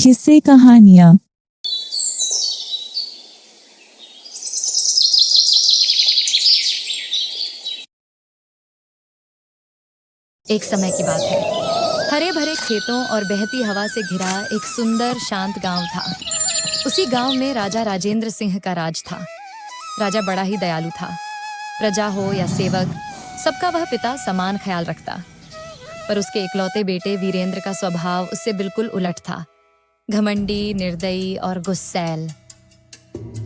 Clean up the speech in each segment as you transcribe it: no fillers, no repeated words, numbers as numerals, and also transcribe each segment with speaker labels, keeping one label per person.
Speaker 1: किस्से कहानियाँ।
Speaker 2: एक समय की बात है। हरे भरे खेतों और बहती हवा से घिरा एक सुंदर शांत गांव था। उसी गांव में राजा राजेंद्र सिंह का राज था। राजा बड़ा ही दयालु था। प्रजा हो या सेवक, सबका वह पिता समान ख्याल रखता। पर उसके इकलौते बेटे वीरेंद्र का स्वभाव उससे बिल्कुल उलट था। घमंडी, निर्दयी और गुस्सैल।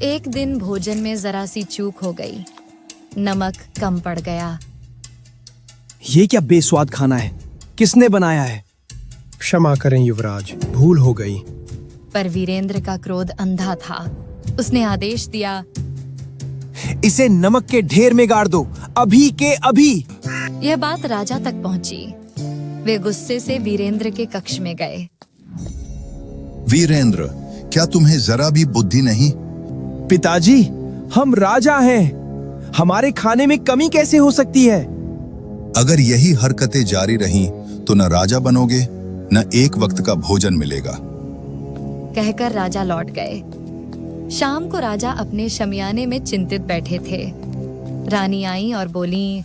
Speaker 2: एक दिन भोजन में जरा सी चूक हो गई। नमक कम पड़ गया।
Speaker 3: ये क्या बेस्वाद खाना है? किसने बनाया है?
Speaker 4: क्षमा करें युवराज, भूल हो गई।
Speaker 2: पर वीरेंद्र का क्रोध अंधा था। उसने आदेश दिया,
Speaker 3: इसे नमक के ढेर में गाड़ दो, अभी के अभी।
Speaker 2: यह बात राजा तक पहुंची। वे गुस्से से वीरेंद्र के कक्ष में गए।
Speaker 5: वीरेंद्र, क्या तुम्हें जरा भी बुद्धि नहीं?
Speaker 3: पिताजी, हम राजा हैं। हमारे खाने में कमी कैसे हो सकती है?
Speaker 5: अगर यही हरकतें जारी रहीं तो न राजा बनोगे न एक वक्त का भोजन मिलेगा।
Speaker 2: कहकर राजा लौट गए। शाम को राजा अपने शमियाने में चिंतित बैठे थे। रानी आई और बोली,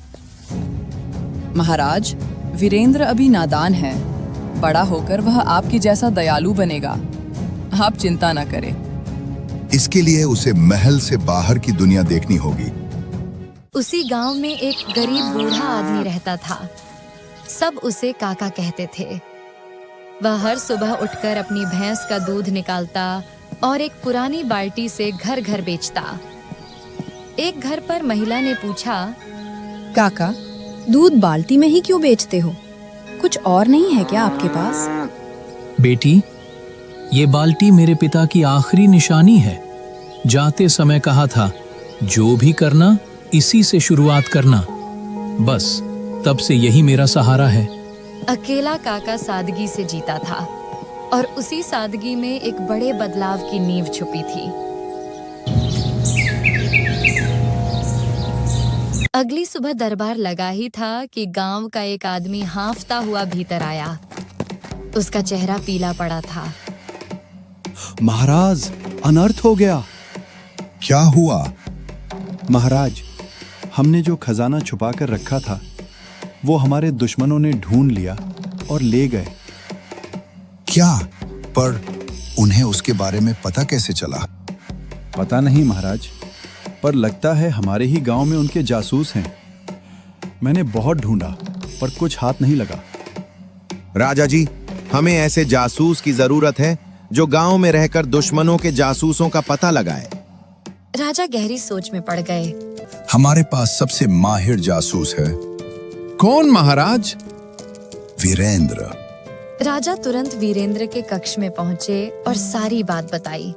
Speaker 6: महाराज, वीरेंद्र अभी नादान है। बड़ा होकर वह आपकी जैसा दयालु बनेगा। आप चिंता न करें।
Speaker 5: इसके लिए उसे महल से बाहर की दुनिया देखनी होगी।
Speaker 2: उसी गांव में एक गरीब बूढ़ा आदमी रहता था। सब उसे काका कहते थे। वह हर सुबह उठकर अपनी भैंस का दूध निकालता और एक पुरानी बाल्टी से घर घर बेचता। एक घर पर महिला ने पूछा,
Speaker 7: काका, दूध बाल्टी में ही क्यों बेचते हो? कुछ और नहीं है क्या आपके पास?
Speaker 8: बेटी, ये बाल्टी मेरे पिता की आखिरी निशानी है। जाते समय कहा था, जो भी करना इसी से शुरुआत करना। बस तब से यही मेरा सहारा है।
Speaker 2: अकेला काका सादगी से जीता था और उसी सादगी में एक बड़े बदलाव की नींव छुपी थी। अगली सुबह दरबार लगा ही था कि गांव का एक आदमी हांफता हुआ भीतर आया। उसका चेहरा पीला पड़ा था।
Speaker 9: महाराज, अनर्थ हो गया।
Speaker 5: क्या हुआ?
Speaker 9: महाराज, हमने जो खजाना छुपा कर रखा था वो हमारे दुश्मनों ने ढूंढ लिया और ले गए।
Speaker 5: क्या? पर उन्हें उसके बारे में पता कैसे चला?
Speaker 9: पता नहीं महाराज, पर लगता है हमारे ही गांव में उनके जासूस हैं। मैंने बहुत ढूंढा पर कुछ हाथ नहीं लगा।
Speaker 10: राजा जी, हमें ऐसे जासूस की जरूरत है जो गांव में रहकर दुश्मनों के जासूसों का पता लगाए।
Speaker 2: राजा गहरी सोच में पड़ गए।
Speaker 5: हमारे पास सबसे माहिर जासूस है।
Speaker 11: कौन महाराज?
Speaker 5: वीरेंद्र।
Speaker 2: राजा तुरंत वीरेंद्र के कक्ष में पहुंचे और सारी बात बताई।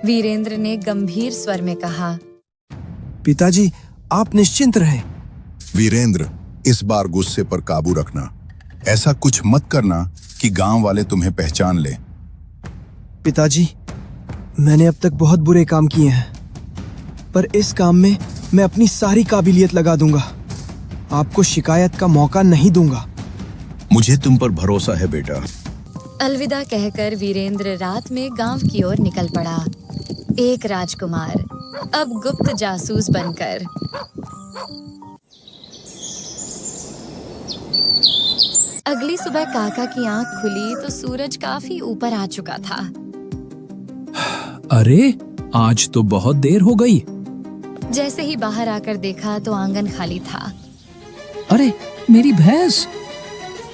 Speaker 2: वीरेंद्र ने गंभीर स्वर में कहा,
Speaker 3: पिताजी, आप निश्चिंत रहें।
Speaker 5: वीरेंद्र, इस बार गुस्से पर काबू रखना। ऐसा कुछ मत करना कि गांव वाले तुम्हें पहचान ले।
Speaker 3: पिताजी, मैंने अब तक बहुत बुरे काम किए हैं, पर इस काम में मैं अपनी सारी काबिलियत लगा दूंगा। आपको शिकायत का मौका नहीं दूंगा।
Speaker 5: मुझे तुम पर भरोसा है बेटा।
Speaker 2: अलविदा कहकर वीरेंद्र रात में गांव की ओर निकल पड़ा। एक राजकुमार, अब गुप्त जासूस बनकर। अगली सुबह काका की आंख खुली तो सूरज काफी ऊपर आ चुका था।
Speaker 8: अरे, आज तो बहुत देर हो गई।
Speaker 2: जैसे ही बाहर आकर देखा तो आंगन खाली था।
Speaker 8: अरे, मेरी भैंस!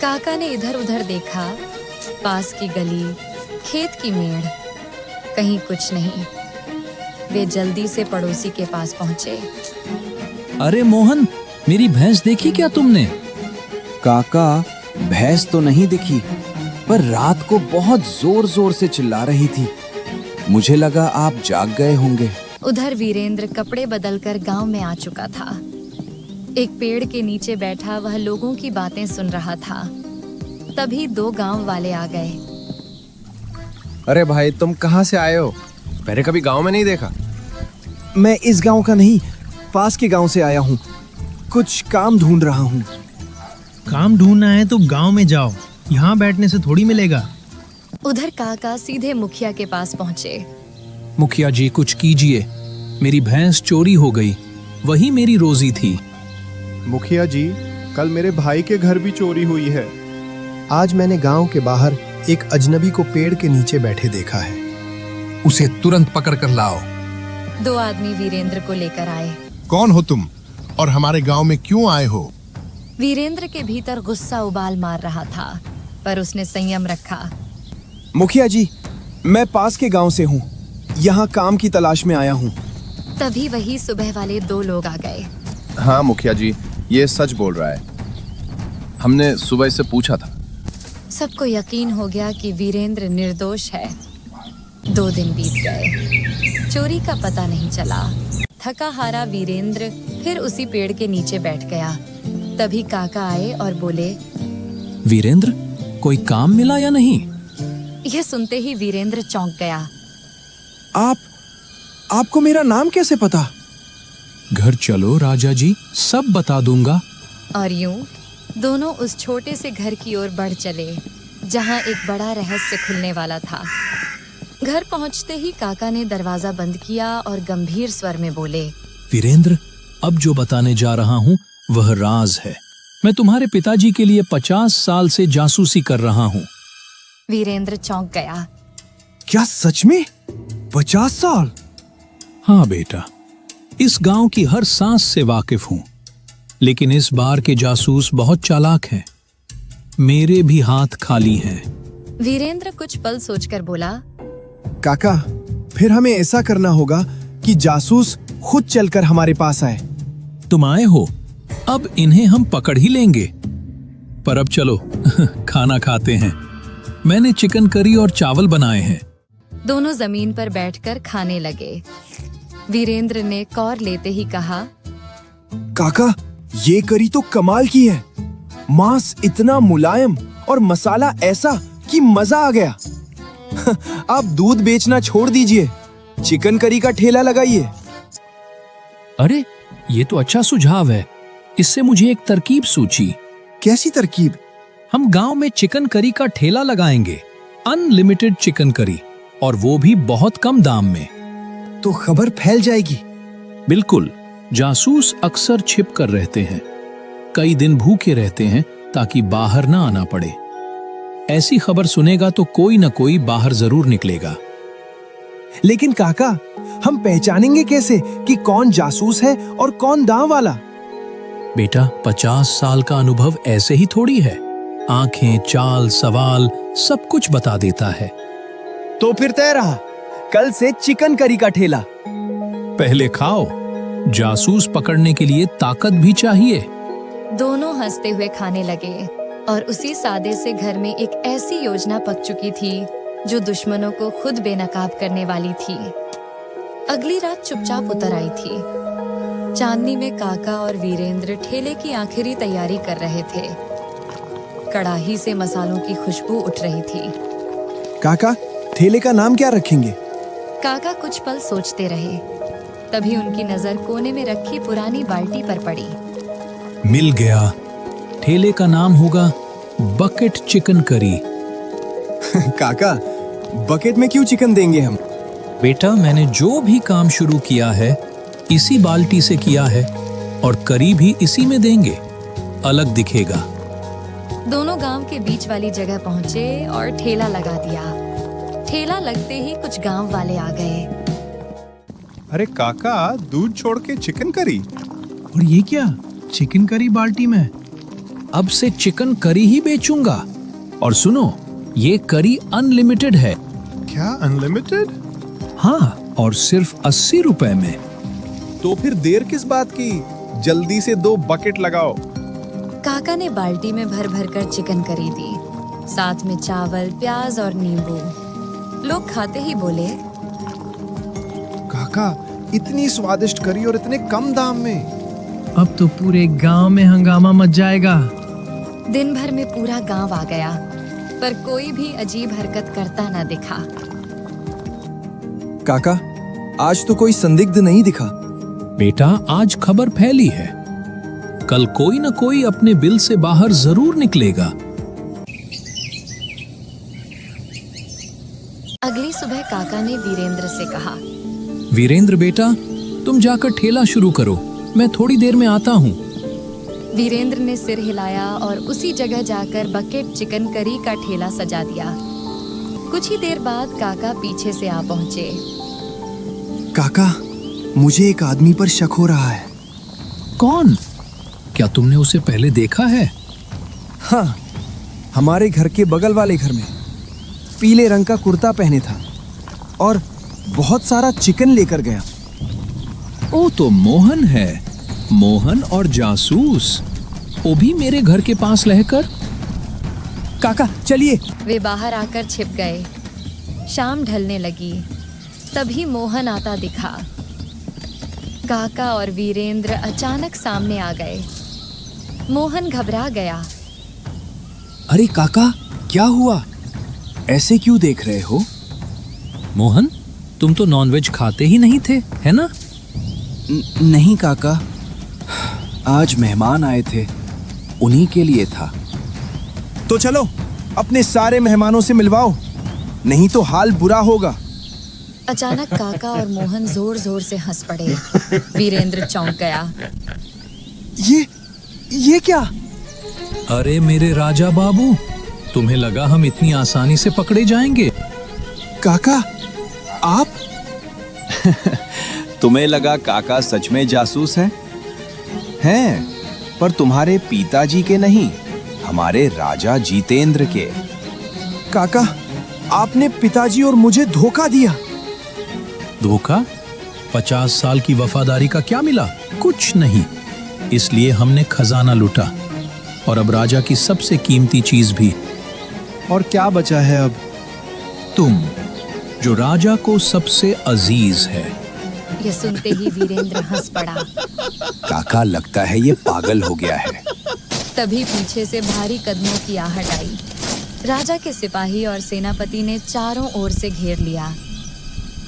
Speaker 2: काका ने इधर उधर देखा। पास की गली, खेत की मेड़, कहीं कुछ नहीं। वे जल्दी से पड़ोसी के पास पहुंचे।
Speaker 8: अरे मोहन, मेरी भैंस देखी क्या तुमने?
Speaker 3: काका, भैंस तो नहीं दिखी, पर रात को बहुत जोर जोर से चिल्ला रही थी। मुझे लगा आप जाग गए होंगे।
Speaker 2: उधर वीरेंद्र कपड़े बदलकर गांव में आ चुका था। एक पेड़ के नीचे बैठा वह लोगों की बातें सुन रहा था। तभी दो गांव वाले आ गए।
Speaker 4: अरे भाई, तुम कहाँ से आए हो? पहले कभी गांव में नहीं देखा।
Speaker 3: मैं इस गांव का नहीं, पास के गांव से आया हूँ। कुछ काम ढूंढ रहा हूँ।
Speaker 12: काम ढूंढना है तो गांव में जाओ, यहाँ बैठने से थोड़ी मिलेगा।
Speaker 2: उधर काका सीधे मुखिया के पास पहुंचे।
Speaker 8: मुखिया जी कुछ कीजिए, मेरी भैंस चोरी हो गई, वही मेरी रोजी थी।
Speaker 1: मुखिया जी, कल मेरे भाई के घर भी चोरी हुई है।
Speaker 3: आज मैंने गांव के बाहर एक अजनबी को पेड़ के नीचे बैठे देखा है।
Speaker 11: उसे तुरंत पकड़ कर लाओ।
Speaker 2: 2 आदमी वीरेंद्र को लेकर आए।
Speaker 11: कौन हो तुम और हमारे गांव में क्यों आए हो?
Speaker 2: वीरेंद्र के भीतर गुस्सा उबाल मार रहा था, पर उसने संयम रखा।
Speaker 3: मुखिया जी, मैं पास के गांव से हूँ, यहाँ काम की तलाश में आया हूँ।
Speaker 2: तभी वही सुबह वाले 2 लोग आ गए।
Speaker 4: हाँ मुखिया जी, ये सच बोल रहा है, हमने सुबह से पूछा था।
Speaker 2: सबको यकीन हो गया कि वीरेंद्र निर्दोष है। 2 दिन बीत गए, चोरी का पता नहीं चला। थका हारा वीरेंद्र फिर उसी पेड़ के नीचे बैठ गया। तभी काका आए और बोले,
Speaker 8: वीरेंद्र, कोई काम मिला या नहीं?
Speaker 2: यह सुनते ही वीरेंद्र चौंक गया।
Speaker 3: आपको मेरा नाम कैसे पता?
Speaker 8: घर चलो राजा जी, सब बता दूंगा।
Speaker 2: और यूं दोनों उस छोटे से घर की ओर बढ़ चले, जहां एक बड़ा रहस्य खुलने वाला था। घर पहुंचते ही काका ने दरवाजा बंद किया और गंभीर स्वर में बोले,
Speaker 8: वीरेंद्र, अब जो बताने जा रहा हूँ वह राज है। मैं तुम्हारे पिताजी के लिए 50 साल से जासूसी कर रहा हूँ।
Speaker 2: वीरेंद्र चौंक गया।
Speaker 3: क्या सच में? 50 साल?
Speaker 8: हाँ बेटा, इस गांव की हर सांस से वाकिफ हूँ, लेकिन इस बार के जासूस बहुत चालाक हैं। मेरे भी हाथ खाली हैं।
Speaker 2: वीरेंद्र कुछ पल सोचकर बोला,
Speaker 3: काका, फिर हमें ऐसा करना होगा कि जासूस खुद चलकर हमारे पास आए।
Speaker 8: तुम आए हो, अब इन्हें हम पकड़ ही लेंगे। पर अब चलो खाना खाते हैं। मैंने चिकन करी और चावल बनाए हैं।
Speaker 2: दोनों जमीन पर बैठकर खाने लगे। वीरेंद्र ने कौर लेते ही कहा,
Speaker 3: काका, ये करी तो कमाल की है। मांस इतना मुलायम और मसाला ऐसा कि मजा आ गया। आप दूध बेचना छोड़ दीजिए, चिकन करी का ठेला लगाइए।
Speaker 8: अरे, ये तो अच्छा सुझाव है। इससे मुझे एक तरकीब सूझी।
Speaker 3: कैसी तरकीब?
Speaker 8: हम गांव में चिकन करी का ठेला लगाएंगे, अनलिमिटेड चिकन करी, और वो भी बहुत कम दाम में।
Speaker 3: तो खबर फैल जाएगी।
Speaker 8: बिल्कुल। जासूस अक्सर छिप कर रहते हैं, कई दिन भूखे रहते हैं ताकि बाहर ना आना पड़े। ऐसी खबर सुनेगा तो कोई न कोई बाहर जरूर निकलेगा।
Speaker 3: लेकिन काका, हम पहचानेंगे कैसे कि कौन जासूस है और कौन दांव वाला?
Speaker 8: बेटा, 50 साल का अनुभव ऐसे ही थोड़ी है। आंखें, चाल, सवाल सब कुछ बता देता है।
Speaker 3: तो फिर तय रहा, कल से चिकन करी का ठेला।
Speaker 8: पहले खाओ, जासूस पकड़ने के लिए ताकत भी चाहिए।
Speaker 2: दोनों हंसते हुए खाने लगे और उसी सादे से घर में एक ऐसी योजना पक चुकी थी जो दुश्मनों को खुद बेनकाब करने वाली थी। अगली रात चुपचाप उतर आई थी। चांदनी में काका और वीरेंद्र ठेले की आखिरी तैयारी कर रहे थे। कड़ाही से मसालों की खुशबू उठ रही थी।
Speaker 3: काका, ठेले का नाम क्या रखेंगे?
Speaker 2: काका कुछ पल सोचते रहे। तभी उनकी नजर कोने में रखी पुरानी बाल्टी पर पड़ी।
Speaker 8: मिल गया। ठेले का नाम होगा बकेट चिकन करी।
Speaker 3: काका, बकेट में क्यों चिकन देंगे हम?
Speaker 8: बेटा, मैंने जो भी काम शुरू किया है इसी बाल्टी से किया है, और करी भी इसी में देंगे। अलग दिखेगा।
Speaker 2: दोनों गांव के बीच वाली जगह पहुंचे और ठेला लगा दिया। ठेला लगते ही कुछ गांव वाले आ गए।
Speaker 1: अरे काका, दूध छोड़ के चिकन करी?
Speaker 8: और ये क्या, चिकन करी बाल्टी में? अब से चिकन करी ही बेचूंगा। और सुनो, ये करी अनलिमिटेड है।
Speaker 1: क्या अनलिमिटेड?
Speaker 8: हाँ, और सिर्फ 80 रुपए में।
Speaker 1: तो फिर देर किस बात की? जल्दी से 2 बकेट लगाओ।
Speaker 2: काका ने बाल्टी में भर भर कर चिकन करी दी, साथ में चावल, प्याज और नींबू। लोग खाते ही बोले,
Speaker 1: काका, इतनी स्वादिष्ट करी और इतने कम दाम में।
Speaker 3: अब तो पूरे गांव में हंगामा मच जाएगा।
Speaker 2: दिन भर में पूरा गांव आ गया, पर कोई भी अजीब हरकत करता न दिखा।
Speaker 3: काका, आज तो कोई संदिग्ध नहीं दिखा।
Speaker 8: बेटा, आज खबर फैली है, कल कोई न कोई अपने बिल से बाहर जरूर निकलेगा।
Speaker 2: अगली सुबह काका ने वीरेंद्र से कहा,
Speaker 8: वीरेंद्र बेटा, तुम जाकर ठेला शुरू करो, मैं थोड़ी देर में आता हूँ।
Speaker 2: वीरेंद्र ने सिर हिलाया और उसी जगह जाकर बकेट चिकन करी का ठेला सजा दिया। कुछ ही देर बाद काका पीछे से आ पहुंचे।
Speaker 3: काका, मुझे एक आदमी पर शक हो रहा है।
Speaker 8: कौन? क्या तुमने उसे पहले देखा है?
Speaker 3: हाँ, हमारे घर के बगल वाले घर में पीले रंग का कुर्ता पहने था और बहुत सारा चिकन लेकर गया।
Speaker 8: ओ तो मोहन है, मोहन और जासूस, वो भी मेरे घर के पास रहकर।
Speaker 3: काका चलिए।
Speaker 2: वे बाहर आकर छिप गए। शाम ढलने लगी, तभी मोहन आता दिखा। काका और वीरेंद्र अचानक सामने आ गए। मोहन घबरा गया।
Speaker 3: अरे काका, क्या हुआ? ऐसे क्यों देख रहे हो?
Speaker 8: मोहन, तुम तो नॉनवेज खाते ही नहीं थे, है ना?
Speaker 3: नहीं काका, आज मेहमान आए थे, उन्हीं के लिए था। तो चलो अपने सारे मेहमानों से मिलवाओ, नहीं तो हाल बुरा होगा।
Speaker 2: अचानक काका और मोहन जोर जोर से हंस पड़े। वीरेंद्र चौंक गया।
Speaker 3: ये क्या?
Speaker 8: अरे मेरे राजा बाबू, तुम्हें लगा हम इतनी आसानी से पकड़े जाएंगे?
Speaker 3: काका, आप?
Speaker 10: तुम्हें लगा काका सच में जासूस है? हैं, पर तुम्हारे पिताजी के नहीं, हमारे राजा जितेंद्र के।
Speaker 3: काका, आपने पिताजी और मुझे धोखा दिया।
Speaker 8: धोखा? 50 साल की वफादारी का क्या मिला? कुछ नहीं। इसलिए हमने खजाना लूटा और अब राजा की सबसे कीमती चीज भी।
Speaker 3: और क्या बचा है अब?
Speaker 8: तुम, जो राजा को सबसे अजीज है।
Speaker 2: यह सुनते ही वीरेंद्र हंस पड़ा।
Speaker 10: काका, लगता है ये पागल हो गया है।
Speaker 2: तभी पीछे से भारी कदमों की आहट आई। राजा के सिपाही और सेनापति ने चारों ओर से घेर लिया।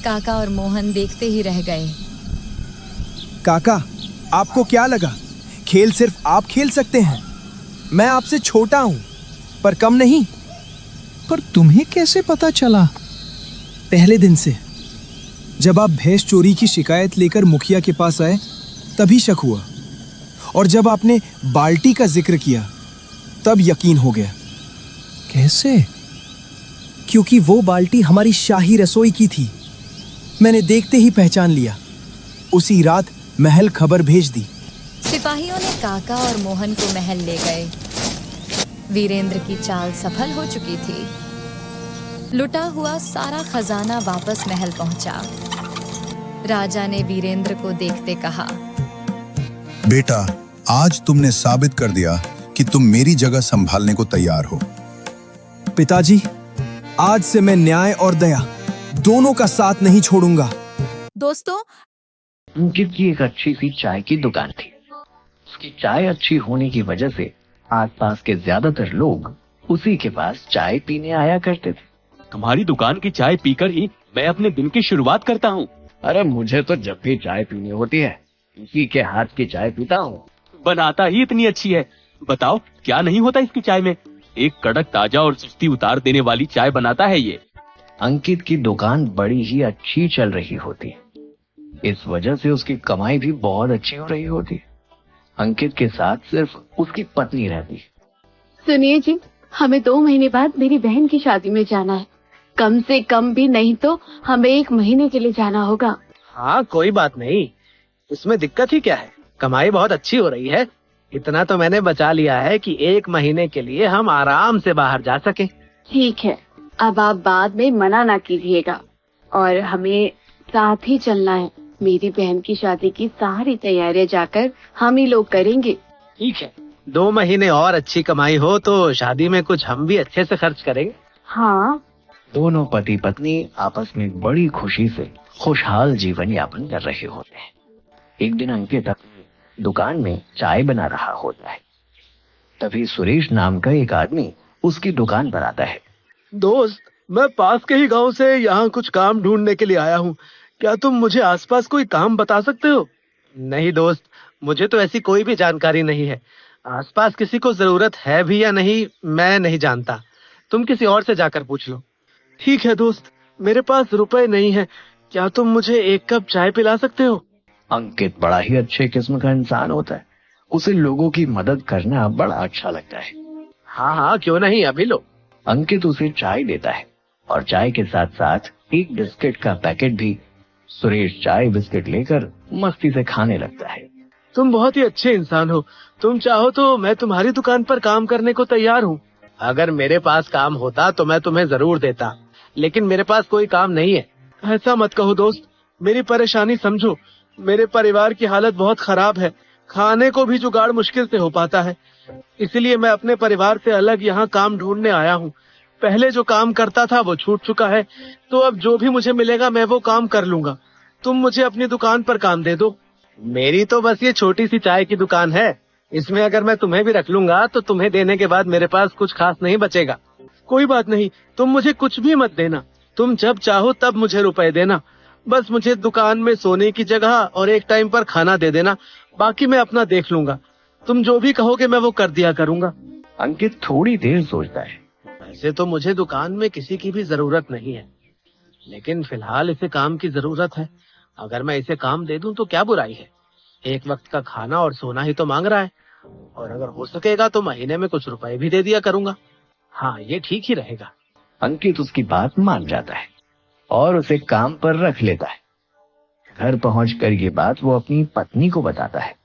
Speaker 2: काका और मोहन देखते ही रह गए।
Speaker 3: काका, आपको क्या लगा खेल सिर्फ आप खेल सकते हैं? मैं आपसे छोटा हूं, पर कम नहीं।
Speaker 8: पर तुम्हें कैसे पता चला?
Speaker 3: पहले दिन से, जब आप भैंस चोरी की शिकायत लेकर मुखिया के पास आए, तभी शक हुआ। और जब आपने बाल्टी का जिक्र किया, तब यकीन हो गया।
Speaker 8: कैसे?
Speaker 3: क्योंकि वो बाल्टी हमारी शाही रसोई की थी। मैंने देखते ही पहचान लिया। उसी रात महल खबर भेज दी।
Speaker 2: सिपाहियों ने काका और मोहन को महल ले गए। वीरेंद्र की चाल सफल हो चुकी थी। लुटा हुआ सारा खजाना वापस महल पहुंचा। राजा ने वीरेंद्र को देखते कहा,
Speaker 5: बेटा, आज तुमने साबित कर दिया कि तुम मेरी जगह संभालने को तैयार हो।
Speaker 3: पिताजी, आज से मैं न्याय और दया दोनों का साथ नहीं छोड़ूंगा।
Speaker 2: दोस्तों,
Speaker 12: अंकित की एक अच्छी सी चाय की दुकान थी। उसकी चाय अच्छी होने की वजह से आसपास के ज्यादातर लोग उसी के पास चाय पीने आया करते थे।
Speaker 13: तुम्हारी दुकान की चाय पीकर ही मैं अपने दिन की शुरुआत करता हूँ।
Speaker 12: अरे मुझे तो जब भी चाय पीनी होती है, इसी के हाथ की चाय पीता हूँ।
Speaker 13: बनाता ही इतनी अच्छी है। बताओ क्या नहीं होता इसकी चाय में? एक कड़क ताजा और सुस्ती उतार देने वाली चाय बनाता है ये।
Speaker 12: अंकित की दुकान बड़ी ही अच्छी चल रही होती है, इस वजह से उसकी कमाई भी बहुत अच्छी हो रही होती है। अंकित के साथ सिर्फ उसकी पत्नी रहती है।
Speaker 14: सुनिए जी, हमें 2 महीने बाद मेरी बहन की शादी में जाना है। कम से कम भी नहीं तो हमें 1 महीने के लिए जाना होगा।
Speaker 15: हाँ, कोई बात नहीं, इसमें दिक्कत ही क्या है? कमाई बहुत अच्छी हो रही है। इतना तो मैंने बचा लिया है कि 1 महीने के लिए हम आराम से बाहर जा सके।
Speaker 14: ठीक है, अब आप बाद में मना ना कीजिएगा। और हमें साथ ही चलना है। मेरी बहन की शादी की सारी तैयारियां जाकर हम ही लोग करेंगे।
Speaker 15: ठीक है, 2 महीने और अच्छी कमाई हो तो शादी में कुछ हम भी अच्छे से खर्च करेंगे।
Speaker 14: हाँ।
Speaker 12: दोनों पति पत्नी आपस में बड़ी खुशी से खुशहाल जीवन यापन कर रहे होते हैं। एक दिन अंकित अपनी दुकान में चाय बना रहा होता है। तभी सुरेश नाम का एक आदमी उसकी दुकान पर आता है।
Speaker 15: दोस्त, मैं पास के ही गांव से यहाँ कुछ काम ढूंढने के लिए आया हूँ। क्या तुम मुझे आसपास कोई काम बता सकते हो? नहीं दोस्त, मुझे तो ऐसी कोई भी जानकारी नहीं है। आसपास किसी को जरूरत है भी या नहीं मैं नहीं जानता। तुम किसी और से जाकर पूछ लो। ठीक है दोस्त, मेरे पास रुपए नहीं है, क्या तुम मुझे एक कप चाय पिला सकते हो?
Speaker 12: अंकित बड़ा ही अच्छे किस्म का इंसान होता है, उसे लोगों की मदद करना बड़ा अच्छा लगता है।
Speaker 15: हाँ हाँ क्यों नहीं, अभी लो।
Speaker 12: अंकित उसे चाय देता है और चाय के साथ साथ एक बिस्किट का पैकेट भी। सुरेश चाय बिस्किट लेकर मस्ती से खाने लगता है।
Speaker 15: तुम बहुत ही अच्छे इंसान हो, तुम चाहो तो मैं तुम्हारी दुकान पर काम करने को तैयार हूँ। अगर मेरे पास काम होता तो मैं तुम्हें जरूर देता, लेकिन मेरे पास कोई काम नहीं है। ऐसा मत कहो दोस्त, मेरी परेशानी समझो। मेरे परिवार की हालत बहुत खराब है, खाने को भी जुगाड़ मुश्किल से हो पाता है, इसलिए मैं अपने परिवार से अलग यहाँ काम ढूंढने आया हूँ। पहले जो काम करता था वो छूट चुका है, तो अब जो भी मुझे मिलेगा मैं वो काम कर लूंगा। तुम मुझे अपनी दुकान पर काम दे दो। मेरी तो बस ये छोटी सी चाय की दुकान है, इसमें अगर मैं तुम्हें भी रख लूंगा तो तुम्हें देने के बाद मेरे पास कुछ खास नहीं बचेगा। कोई बात नहीं, तुम मुझे कुछ भी मत देना, तुम जब चाहो तब मुझे रुपए देना। बस मुझे दुकान में सोने की जगह और एक टाइम पर खाना दे देना, बाकी मैं अपना देख लूंगा। तुम जो भी कहोगे मैं वो कर दिया करूंगा।
Speaker 12: अंकित थोड़ी देर सोचता है।
Speaker 15: वैसे तो मुझे दुकान में किसी की भी जरूरत नहीं है, लेकिन फिलहाल इसे काम की जरूरत है। अगर मैं इसे काम दे दूं तो क्या बुराई है, एक वक्त का खाना और सोना ही तो मांग रहा है, और अगर हो सकेगा तो महीने में कुछ रुपए भी दे दिया करूंगा। हाँ ये ठीक ही रहेगा।
Speaker 12: अंकित उसकी बात मान जाता है और उसे काम पर रख लेता है। घर पहुंचकर ये बात वो अपनी पत्नी को बताता है।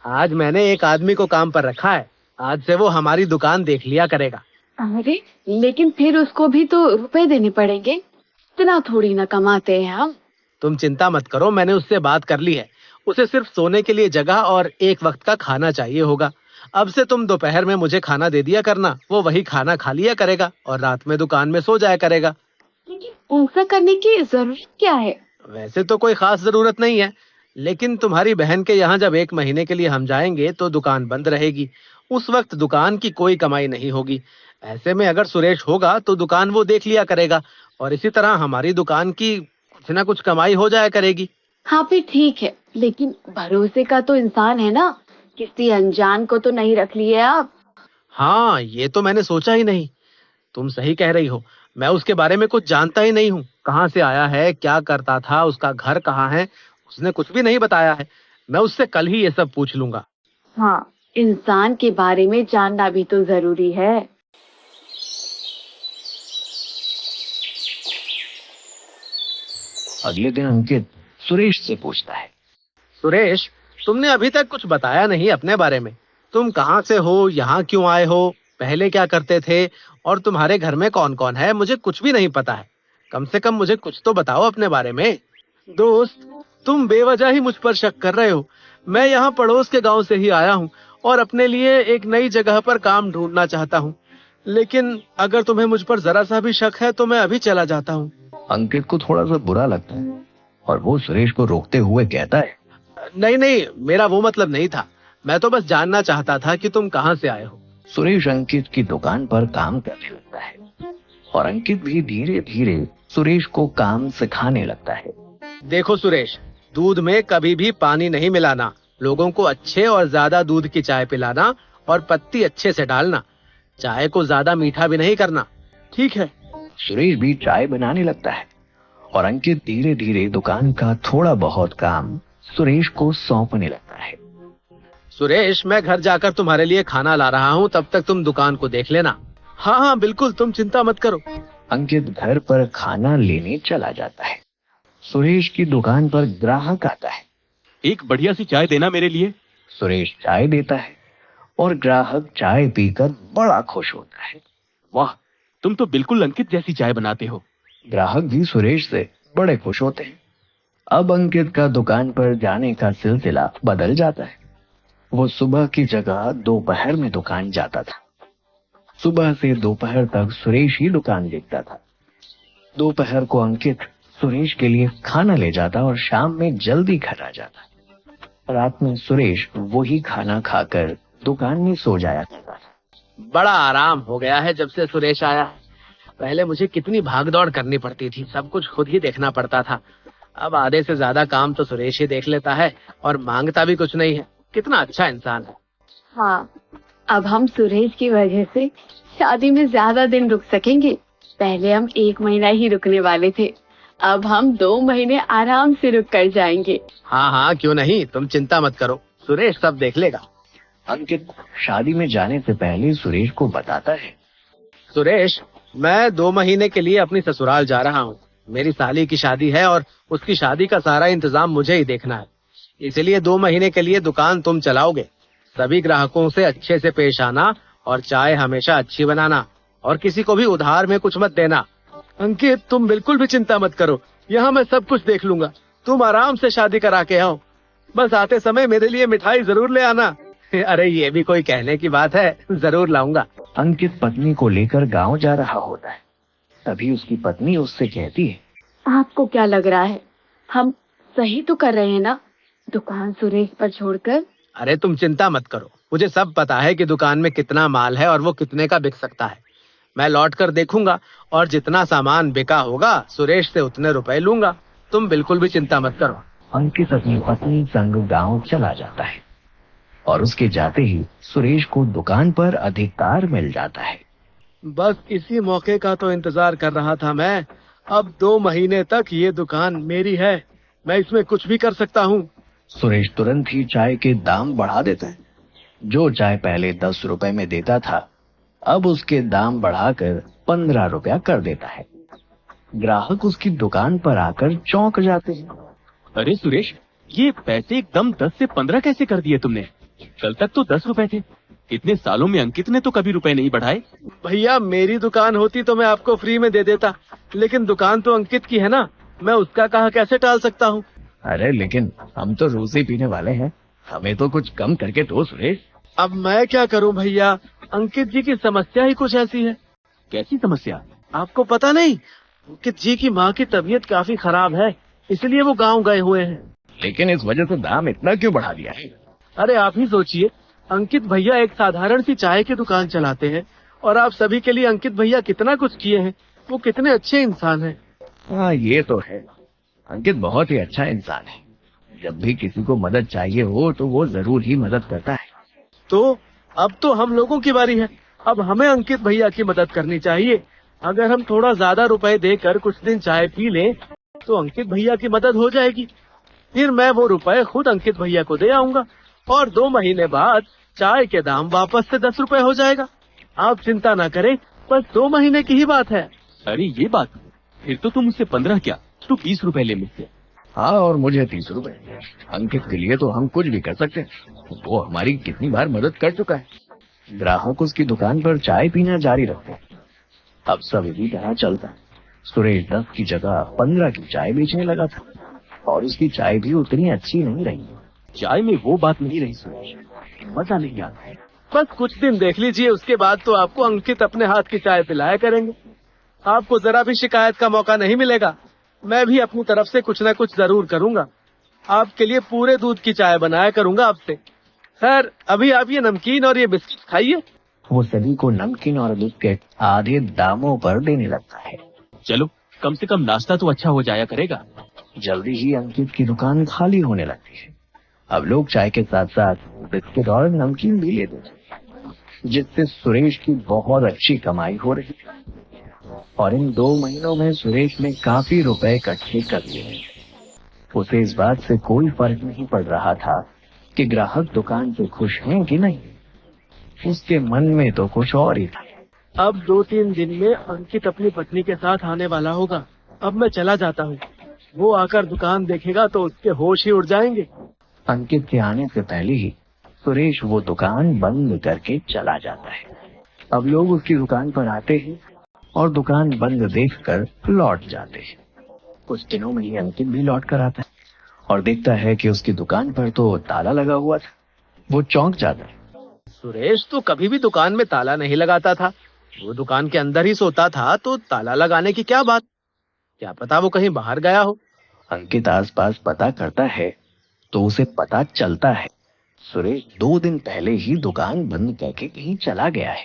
Speaker 15: आज मैंने एक आदमी को काम पर रखा है, आज से वो हमारी दुकान देख लिया करेगा।
Speaker 14: अरे लेकिन फिर उसको भी तो रुपए देने पड़ेंगे, इतना थोड़ी ना कमाते हैं हम।
Speaker 15: तुम चिंता मत करो, मैंने उससे बात कर ली है। उसे सिर्फ सोने के लिए जगह और एक वक्त का खाना चाहिए होगा। अब से तुम दोपहर में मुझे खाना दे दिया करना, वो वही खाना खा लिया करेगा और रात में दुकान में सो जाया करेगा।
Speaker 14: लेकिन ऐसा करने की जरूरत क्या है?
Speaker 15: वैसे तो कोई खास जरूरत नहीं है, लेकिन तुम्हारी बहन के यहाँ जब एक महीने के लिए हम जाएंगे तो दुकान बंद रहेगी, उस वक्त दुकान की कोई कमाई नहीं होगी। ऐसे में अगर सुरेश होगा तो दुकान वो देख लिया करेगा और इसी तरह हमारी दुकान की कुछ ना कुछ कमाई हो जाया करेगी।
Speaker 14: हाँ फिर ठीक है, लेकिन भरोसे का तो इंसान है ना, किसी अनजान को तो नहीं रख लिए आप।
Speaker 15: हाँ ये तो मैंने सोचा ही नहीं, तुम सही कह रही हो। मैं उसके बारे में कुछ जानता ही नहीं हूँ, कहाँ से आया है, क्या करता था, उसका घर कहाँ है, उसने कुछ भी नहीं बताया है। मैं उससे कल ही ये सब पूछ लूंगा।
Speaker 14: हाँ इंसान के बारे में जानना भी तो जरूरी है।
Speaker 12: अगले दिन अंकित सुरेश से पूछता है।
Speaker 15: सुरेश, तुमने अभी तक कुछ बताया नहीं अपने बारे में। तुम कहाँ से हो, यहाँ क्यों आए हो, पहले क्या करते थे, और तुम्हारे घर में कौन कौन है, मुझे कुछ भी नहीं पता है। कम से कम मुझे कुछ तो बताओ अपने बारे में। दोस्त, तुम बेवजह ही मुझ पर शक कर रहे हो। मैं यहाँ पड़ोस के गांव से ही आया हूँ और अपने लिए एक नई जगह पर काम ढूंढना चाहता हूँ, लेकिन अगर तुम्हें मुझ पर जरा सा भी शक है तो मैं अभी चला जाता हूँ।
Speaker 12: अंकित को थोड़ा सा बुरा लगता है और वो सुरेश को रोकते हुए कहता है,
Speaker 15: नहीं नहीं, मेरा वो मतलब नहीं था, मैं तो बस जानना चाहता था कि तुम कहाँ से आए हो।
Speaker 12: सुरेश अंकित की दुकान पर काम करने लगता है और अंकित भी धीरे धीरे सुरेश को काम सिखाने लगता है।
Speaker 15: देखो सुरेश, दूध में कभी भी पानी नहीं मिलाना, लोगों को अच्छे और ज्यादा दूध की चाय पिलाना और पत्ती अच्छे से डालना, चाय को ज्यादा मीठा भी नहीं करना, ठीक है?
Speaker 12: सुरेश भी चाय बनाने लगता है और अंकित धीरे धीरे दुकान का थोड़ा बहुत काम सुरेश को सौंपने लगता है।
Speaker 15: सुरेश, मैं घर जाकर तुम्हारे लिए खाना ला रहा हूँ, तब तक तुम दुकान को देख लेना। हाँ हाँ बिल्कुल, तुम चिंता मत करो।
Speaker 12: अंकित घर पर खाना लेने चला जाता है। सुरेश की दुकान पर ग्राहक आता है।
Speaker 13: एक बढ़िया सी चाय देना मेरे लिए।
Speaker 12: सुरेश चाय देता है और ग्राहक चाय पीकर बड़ा खुश होता है।
Speaker 13: वाह, तुम तो बिल्कुल अंकित जैसी चाय बनाते हो।
Speaker 12: ग्राहक भी सुरेश से बड़े खुश होते हैं। अब अंकित का दुकान पर जाने का सिलसिला बदल जाता है। वो सुबह की जगह दोपहर में दुकान जाता था। सुबह से दोपहर तक सुरेश ही दुकान देखता था। दोपहर को अंकित सुरेश के लिए खाना ले जाता और शाम में जल्दी घर आ जाता। रात में सुरेश वही खाना खाकर दुकान में सो जाया करता था।
Speaker 15: बड़ा आराम हो गया है जब से सुरेश आया। पहले मुझे कितनी भागदौड़ करनी पड़ती थी, सब कुछ खुद ही देखना पड़ता था। अब आधे से ज्यादा काम तो सुरेश ही देख लेता है और मांगता भी कुछ नहीं है। कितना अच्छा इंसान है।
Speaker 14: हाँ, अब हम सुरेश की वजह से शादी में ज्यादा दिन रुक सकेंगे। पहले हम 1 महीना ही रुकने वाले थे, अब हम 2 महीने आराम से रुक कर जाएंगे।
Speaker 15: हाँ हाँ, क्यों नहीं, तुम चिंता मत करो, सुरेश सब देख लेगा।
Speaker 12: अंकित शादी में जाने से पहले सुरेश को बताता है,
Speaker 15: सुरेश, मैं 2 महीने के लिए अपनी ससुराल जा रहा हूँ। मेरी साली की शादी है और उसकी शादी का सारा इंतजाम मुझे ही देखना है, इसलिए 2 महीने के लिए दुकान तुम चलाओगे। सभी ग्राहकों से अच्छे से पेश आना और चाय हमेशा अच्छी बनाना और किसी को भी उधार में कुछ मत देना। अंकित, तुम बिल्कुल भी चिंता मत करो, यहाँ मैं सब कुछ देख लूंगा। तुम आराम से शादी करा के आओ, बस आते समय मेरे लिए मिठाई जरूर ले आना। अरे ये भी कोई कहने की बात है, जरूर लाऊंगा।
Speaker 12: अंकित पत्नी को लेकर गांव जा रहा होता है। तभी उसकी पत्नी उससे कहती है,
Speaker 14: आपको क्या लग रहा है, हम सही तो कर रहे हैं ना, दुकान सुरेश पर छोड़कर?
Speaker 15: अरे तुम चिंता मत करो, मुझे सब पता है कि दुकान में कितना माल है और वो कितने का बिक सकता है। मैं लौट कर देखूंगा और जितना सामान बिका होगा सुरेश से उतने रुपए लूंगा। तुम बिल्कुल भी चिंता मत करो।
Speaker 12: अंकित अपनी पत्नी संग गांव चला जाता है और उसके जाते ही सुरेश को दुकान पर अधिकार मिल जाता है।
Speaker 15: बस इसी मौके का तो इंतजार कर रहा था मैं। अब 2 महीने तक ये दुकान मेरी है, मैं इसमें कुछ भी कर सकता हूँ।
Speaker 12: सुरेश तुरंत ही चाय के दाम बढ़ा देता है। जो चाय पहले 10 रुपए में देता था, अब उसके दाम बढ़ाकर 15 रुपया कर देता है। ग्राहक उसकी दुकान पर आकर चौंक जाते हैं।
Speaker 13: अरे सुरेश, ये पैसे एकदम 10 से 15 कैसे कर दिए तुमने? कल तक तो 10 रुपए थे। इतने सालों में अंकित ने तो कभी रुपए नहीं बढ़ाए।
Speaker 15: भैया, मेरी दुकान होती तो मैं आपको फ्री में दे देता, लेकिन दुकान तो अंकित की है ना, मैं उसका कहा कैसे टाल सकता हूँ।
Speaker 12: अरे लेकिन हम तो रोज ही पीने वाले हैं, हमें तो कुछ कम करके दो सुरेश।
Speaker 15: अब मैं क्या करूँ भैया, अंकित जी की समस्या ही कुछ ऐसी है।
Speaker 13: कैसी समस्या?
Speaker 15: आपको पता नहीं, अंकित जी की माँ की तबीयत काफी खराब है, इसलिए वो गांव गए हुए हैं।
Speaker 12: लेकिन इस वजह से दाम इतना क्यों बढ़ा दिया है?
Speaker 15: अरे आप ही सोचिए, अंकित भैया एक साधारण सी चाय की दुकान चलाते हैं और आप सभी के लिए अंकित भैया कितना कुछ किए हैं। वो कितने अच्छे इंसान हैं।
Speaker 12: हाँ ये तो है, अंकित बहुत ही अच्छा इंसान है। जब भी किसी को मदद चाहिए हो तो वो जरूर ही मदद करता है।
Speaker 15: तो अब तो हम लोगों की बारी है, अब हमें अंकित भैया की मदद करनी चाहिए। अगर हम थोड़ा ज्यादा रुपए देकर कुछ दिन चाय पी लें तो अंकित भैया की मदद हो जाएगी। फिर मैं वो रुपए खुद अंकित भैया को दे आऊंगा और 2 महीने बाद चाय के दाम वापस से 10 रुपए हो जाएगा। आप चिंता ना करें, बस 2 महीने की ही बात है।
Speaker 13: अरे ये बात, फिर तो तुम मुझसे 15 क्या, तो 20 रुपए ले मुझसे।
Speaker 12: हाँ, और मुझे 30 रुपए। अंकित के लिए तो हम कुछ भी कर सकते हैं, वो हमारी कितनी बार मदद कर चुका है। ग्राहक उसकी दुकान पर चाय पीना जारी रखते हैं। अब सब इसी तरह चलता है। सुरेश 10 की जगह 15 की चाय बेचने लगा था और उसकी चाय भी उतनी अच्छी नहीं रही।
Speaker 13: चाय में वो बात नहीं रही सुरेश, मजा नहीं आता है।
Speaker 15: बस कुछ दिन देख लीजिए, उसके बाद तो आपको अंकित अपने हाथ की चाय पिलाया करेंगे। आपको जरा भी शिकायत का मौका नहीं मिलेगा। मैं भी अपनी तरफ से कुछ न कुछ जरूर करूंगा। आपके लिए पूरे दूध की चाय बनाया करूंगा आपसे। खैर, अभी आप ये नमकीन और ये बिस्किट खाइए।
Speaker 12: वो सभी को नमकीन और बिस्किट आधे दामों पर देने लगता है।
Speaker 13: चलो, कम से कम नाश्ता तो अच्छा हो जाया करेगा।
Speaker 12: जल्दी ही अंकित की दुकान खाली होने लगती है। अब लोग चाय के साथ साथ बिस्किट और नमकीन भी लेते थे, जिससे सुरेश की बहुत अच्छी कमाई हो रही थी। और इन 2 महीनों में सुरेश ने काफी रुपए इकट्ठे कर लिए। उसे इस बात से कोई फर्क नहीं पड़ रहा था कि ग्राहक दुकान से खुश हैं कि नहीं। उसके मन में तो कुछ और ही था।
Speaker 15: अब 2-3 दिन में अंकित अपनी पत्नी के साथ आने वाला होगा। अब मैं चला जाता हूँ, वो आकर दुकान देखेगा तो उसके होश ही उड़ जाएंगे।
Speaker 12: अंकित के आने से पहले ही सुरेश वो दुकान बंद करके चला जाता है। अब लोग उसकी दुकान पर आते हैं और दुकान बंद देखकर लौट जाते हैं। कुछ दिनों में ही अंकित भी लौट कर आता है और देखता है कि उसकी दुकान पर तो ताला लगा हुआ था। वो चौंक जाता है।
Speaker 15: सुरेश तो कभी भी दुकान में ताला नहीं लगाता था, वो दुकान के अंदर ही सोता था, तो ताला लगाने की क्या बात? क्या पता वो कहीं बाहर गया हो।
Speaker 12: अंकित आसपास पता करता है तो उसे पता चलता है सुरेश 2 दिन पहले ही दुकान बंद करके कहीं चला गया है।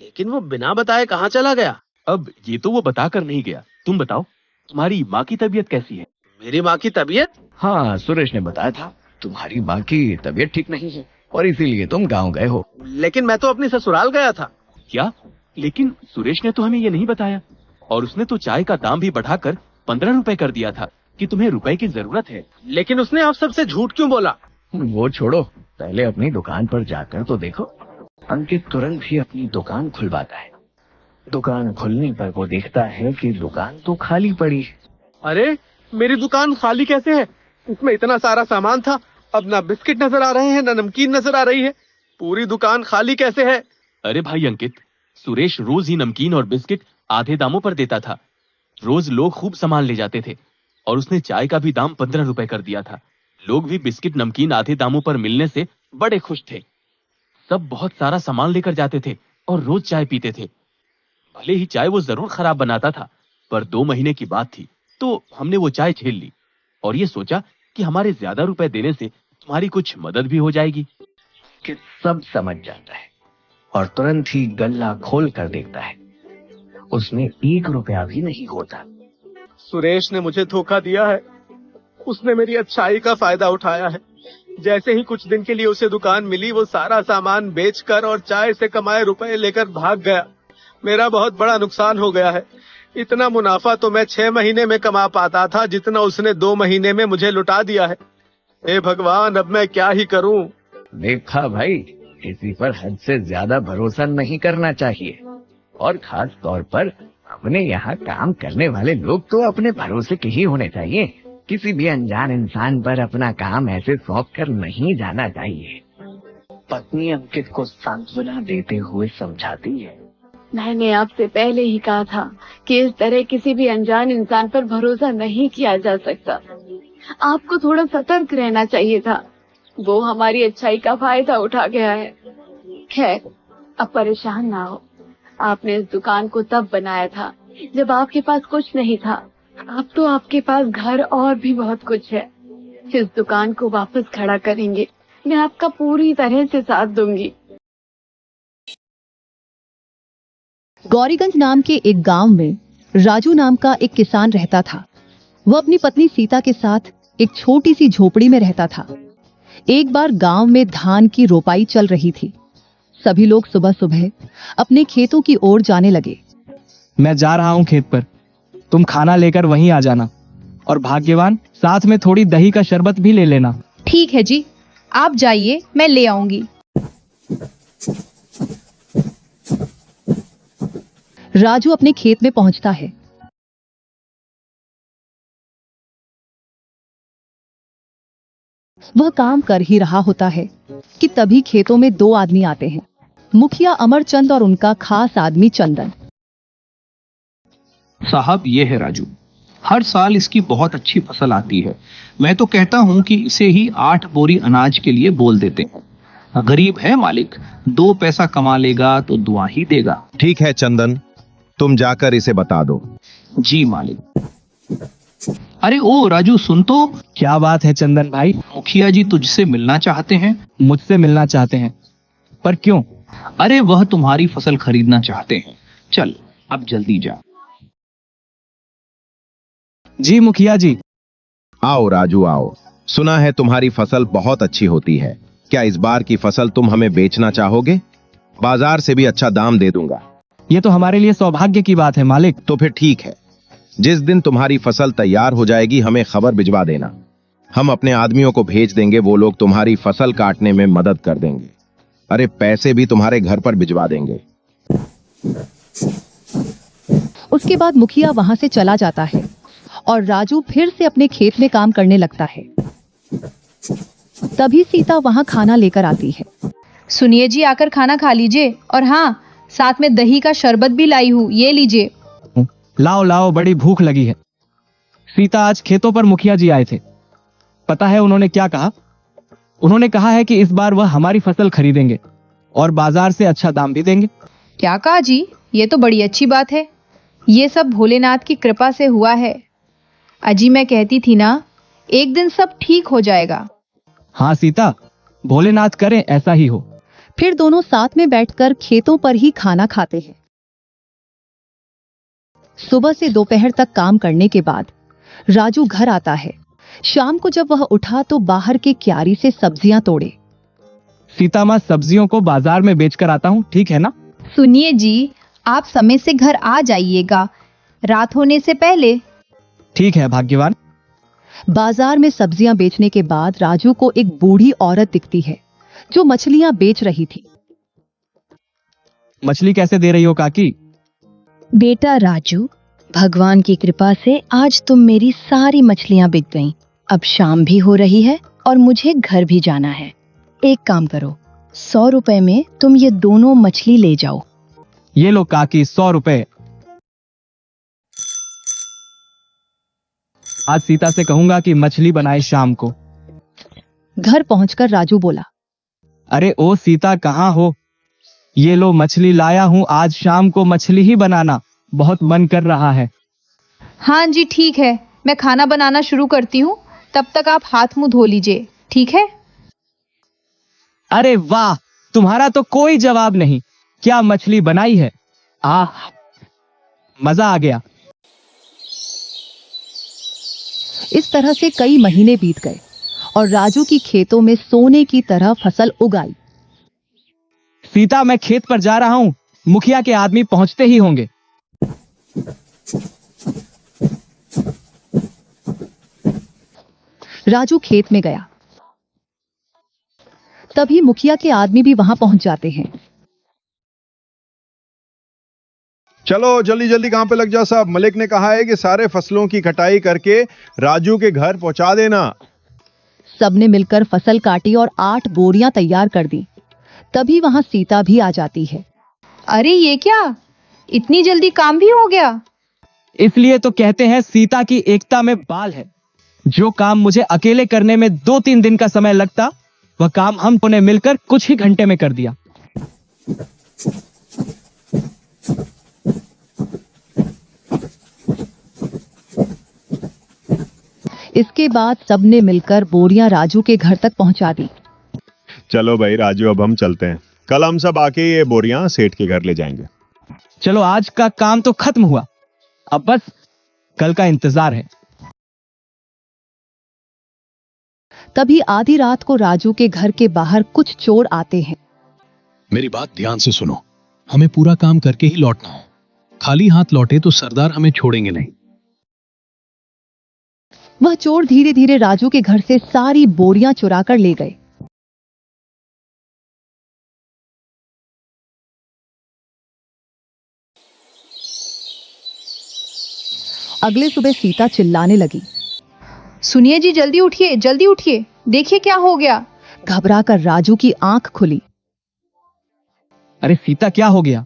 Speaker 15: लेकिन वो बिना बताए कहाँ चला गया?
Speaker 13: अब ये तो वो बताकर नहीं गया। तुम बताओ, तुम्हारी माँ की तबीयत कैसी है?
Speaker 15: मेरी माँ की तबीयत?
Speaker 12: हाँ, सुरेश ने बताया था तुम्हारी माँ की तबीयत ठीक नहीं है और इसीलिए तुम गाँव गए हो।
Speaker 15: लेकिन मैं तो अपनी ससुराल गया था।
Speaker 13: क्या? लेकिन सुरेश ने तो हमें ये नहीं बताया। और उसने तो चाय का दाम भी बढ़ाकर 15 रुपए कर दिया था कि तुम्हें रुपए की जरूरत है।
Speaker 15: लेकिन उसने आप सबसे झूठ क्यों बोला?
Speaker 12: वो छोड़ो, पहले अपनी दुकान पर जाकर तो देखो। अंकित तुरंत ही अपनी दुकान खुलवाता है। दुकान खुलने पर वो देखता है कि दुकान तो खाली पड़ी है।
Speaker 15: अरे मेरी दुकान खाली कैसे है? इसमें इतना सारा सामान था, अब ना बिस्किट नजर आ रहे हैं ना नमकीन नजर आ रही है। पूरी दुकान खाली कैसे है?
Speaker 13: अरे भाई अंकित, सुरेश रोज ही नमकीन और बिस्किट आधे दामों पर देता था। रोज लोग खूब सामान ले जाते थे और उसने चाय का भी दाम 15 रुपए कर दिया था। लोग भी बिस्किट नमकीन आधे दामों पर मिलने से बड़े खुश थे। सब बहुत सारा सामान लेकर जाते थे और रोज चाय पीते थे। भले ही चाय वो जरूर खराब बनाता था, पर 2 महीने की बात थी तो हमने वो चाय झेल ली और ये सोचा कि हमारे ज्यादा रुपए देने से तुम्हारी कुछ मदद भी हो जाएगी।
Speaker 12: कि सब समझ जाता है और तुरंत ही गल्ला खोल कर देखता है। उसमें 1 रुपया भी नहीं होता।
Speaker 15: सुरेश ने मुझे धोखा दिया है। उसने मेरी अच्छाई का फायदा उठाया है। जैसे ही कुछ दिन के लिए उसे दुकान मिली, वो सारा सामान बेचकर और चाय से कमाए रुपए लेकर भाग गया। मेरा बहुत बड़ा नुकसान हो गया है। इतना मुनाफा तो मैं 6 महीने में कमा पाता था, जितना उसने 2 महीने में मुझे लुटा दिया है। हे भगवान, अब मैं क्या ही करूं?
Speaker 12: देखा भाई, किसी पर हद से ज्यादा भरोसा नहीं करना चाहिए और खास तौर पर अपने यहाँ काम करने वाले लोग तो अपने भरोसे के ही होने चाहिए। किसी भी अनजान इंसान पर अपना काम ऐसे सौंप कर नहीं जाना चाहिए। पत्नी अंकित को सांत्वना देते हुए समझाती है।
Speaker 14: मैंने आपसे पहले ही कहा था कि इस तरह किसी भी अनजान इंसान पर भरोसा नहीं किया जा सकता। आपको थोड़ा सतर्क रहना चाहिए था। वो हमारी अच्छाई का फायदा उठा गया है। खैर, अब परेशान ना हो। आपने इस दुकान को तब बनाया था जब आपके पास कुछ नहीं था। अब तो आपके पास घर और भी बहुत कुछ है। इस दुकान को वापस खड़ा करेंगे, मैं आपका पूरी तरह से साथ दूंगी।
Speaker 16: गौरीगंज नाम के एक गांव में राजू नाम का एक किसान रहता था। वह अपनी पत्नी सीता के साथ एक छोटी सी झोपड़ी में रहता था। एक बार गांव में धान की रोपाई चल रही थी। सभी लोग सुबह सुबह अपने खेतों की ओर जाने लगे।
Speaker 17: मैं जा रहा हूं खेत पर, तुम खाना लेकर वहीं आ जाना और भाग्यवान साथ में थोड़ी दही का शरबत भी ले लेना।
Speaker 7: ठीक है जी, आप जाइए, मैं ले आऊंगी।
Speaker 16: राजू अपने खेत में पहुंचता है। वह काम कर ही रहा होता है कि तभी खेतों में 2 आदमी आते हैं, मुखिया अमरचंद और उनका खास आदमी चंदन।
Speaker 8: साहब, ये है राजू। हर साल इसकी बहुत अच्छी फसल आती है। मैं तो कहता हूँ कि इसे ही 8 बोरी अनाज के लिए बोल देते हैं। गरीब है मालिक, 2 पैसा कमा लेगा तो दुआ ही देगा।
Speaker 18: ठीक है चंदन, तुम जाकर इसे बता दो।
Speaker 8: जी मालिक। अरे ओ राजू, सुन तो।
Speaker 17: क्या बात है चंदन भाई?
Speaker 8: मुखिया जी तुझसे मिलना चाहते हैं।
Speaker 17: मुझसे मिलना चाहते हैं? पर क्यों?
Speaker 8: अरे वह तुम्हारी फसल खरीदना चाहते हैं। चल अब जल्दी जा।
Speaker 17: जी मुखिया जी।
Speaker 18: आओ राजू आओ, सुना है तुम्हारी फसल बहुत अच्छी होती है। क्या इस बार की फसल तुम हमें बेचना चाहोगे? बाजार से भी अच्छा दाम दे दूंगा।
Speaker 17: ये तो हमारे लिए सौभाग्य की बात है मालिक।
Speaker 18: तो फिर ठीक है, जिस दिन तुम्हारी फसल तैयार हो जाएगी हमें खबर भिजवा देना। हम अपने आदमियों को भेज देंगे, वो लोग तुम्हारी फसल काटने में मदद कर देंगे। अरे पैसे भी तुम्हारे घर पर भिजवा देंगे।
Speaker 16: उसके बाद मुखिया वहां से चला जाता है और राजू फिर से अपने खेत में काम करने लगता है। तभी सीता वहां खाना लेकर आती है।
Speaker 7: सुनिए जी, आकर खाना खा लीजिए, और हाँ, साथ में दही का शरबत भी लाई हूँ, ये लीजिए।
Speaker 17: लाओ लाओ, बड़ी भूख लगी है। सीता, आज खेतों पर मुखिया जी आए थे। पता है उन्होंने क्या कहा? उन्होंने कहा है कि इस बार वह हमारी फसल खरीदेंगे और बाजार से अच्छा दाम भी देंगे।
Speaker 7: क्या कहा जी? ये तो बड़ी अच्छी बात है। ये सब भोलेनाथ की कृपा से हुआ है। अजी मैं कहती थी ना, एक दिन सब ठीक हो जाएगा।
Speaker 17: हाँ सीता, भोलेनाथ करें ऐसा ही हो।
Speaker 16: फिर दोनों साथ में बैठकर खेतों पर ही खाना खाते हैं। सुबह से दोपहर तक काम करने के बाद राजू घर आता है। शाम को जब वह उठा तो बाहर के क्यारी से सब्जियां तोड़े।
Speaker 17: सीता माँ, सब्जियों को बाजार में बेचकर आता हूँ, ठीक है ना?
Speaker 7: सुनिए जी, आप समय से घर आ जाइएगा। रात होने से पहले।
Speaker 17: ठीक है भाग्यवान।
Speaker 16: बाजार में सब्जियां बेचने के बाद राजू को एक बूढ़ी औरत दिखती है जो मछलियां बेच रही थी।
Speaker 17: मछली कैसे दे रही हो काकी?
Speaker 19: बेटा राजू, भगवान की कृपा से आज तुम मेरी सारी मछलियां बिक गईं। अब शाम भी हो रही है और मुझे घर भी जाना है। एक काम करो, 100 रुपए में तुम ये दोनों मछली ले जाओ।
Speaker 17: ये लो काकी, 100 रुपए। आज सीता से कहूंगा कि मछली बनाए शाम को।
Speaker 16: घर पहुंचकर राजू बोला,
Speaker 17: अरे ओ सीता, कहाँ हो? ये लो मछली लाया हूँ, आज शाम को मछली ही बनाना, बहुत मन कर रहा है।
Speaker 7: हाँ जी ठीक है, मैं खाना बनाना शुरू करती हूँ, तब तक आप हाथ मुंह धो लीजिए, ठीक है?
Speaker 17: अरे वाह, तुम्हारा तो कोई जवाब नहीं। क्या मछली बनाई है? आह, मजा आ गया।
Speaker 16: इस तरह से कई महीने बीत गए और राजू की खेतों में सोने की तरह फसल उगाई।
Speaker 17: सीता, मैं खेत पर जा रहा हूँ, मुखिया के आदमी पहुंचते ही होंगे।
Speaker 16: राजू खेत में गया, तभी मुखिया के आदमी भी वहां पहुंच जाते हैं।
Speaker 20: चलो जल्दी जल्दी काम पे लग जा साहब, मलिक ने कहा है कि सारे फसलों की कटाई करके राजू के घर पहुंचा देना।
Speaker 16: सबने मिलकर फसल काटी और 8 बोरियां तैयार कर दी। तभी वहां सीता भी आ जाती है।
Speaker 7: अरे ये क्या, इतनी जल्दी काम भी हो गया?
Speaker 17: इसलिए तो कहते हैं सीता की एकता में बाल है। जो काम मुझे अकेले करने में 2-3 दिन का समय लगता, वह काम हम दोनों ने मिलकर कुछ ही घंटे में कर दिया।
Speaker 16: इसके बाद सबने मिलकर बोरियां राजू के घर तक पहुंचा दी।
Speaker 20: चलो भाई राजू, अब हम चलते हैं। कल हम सब आके ये बोरियां सेठ के घर ले जाएंगे।
Speaker 17: चलो, आज का काम तो खत्म हुआ, अब बस कल का इंतजार है।
Speaker 16: तभी आधी रात को राजू के घर के बाहर कुछ चोर आते हैं।
Speaker 8: मेरी बात ध्यान से सुनो, हमें पूरा काम करके ही लौटना है। खाली हाथ लौटे तो सरदार हमें छोड़ेंगे नहीं।
Speaker 16: वह चोर धीरे धीरे राजू के घर से सारी बोरियां चुरा कर ले गए। अगले सुबह सीता चिल्लाने लगी,
Speaker 7: सुनिए जी, जल्दी उठिए, जल्दी उठिए, देखिए क्या हो गया।
Speaker 16: घबराकर राजू की आंख खुली।
Speaker 17: अरे सीता, क्या हो गया?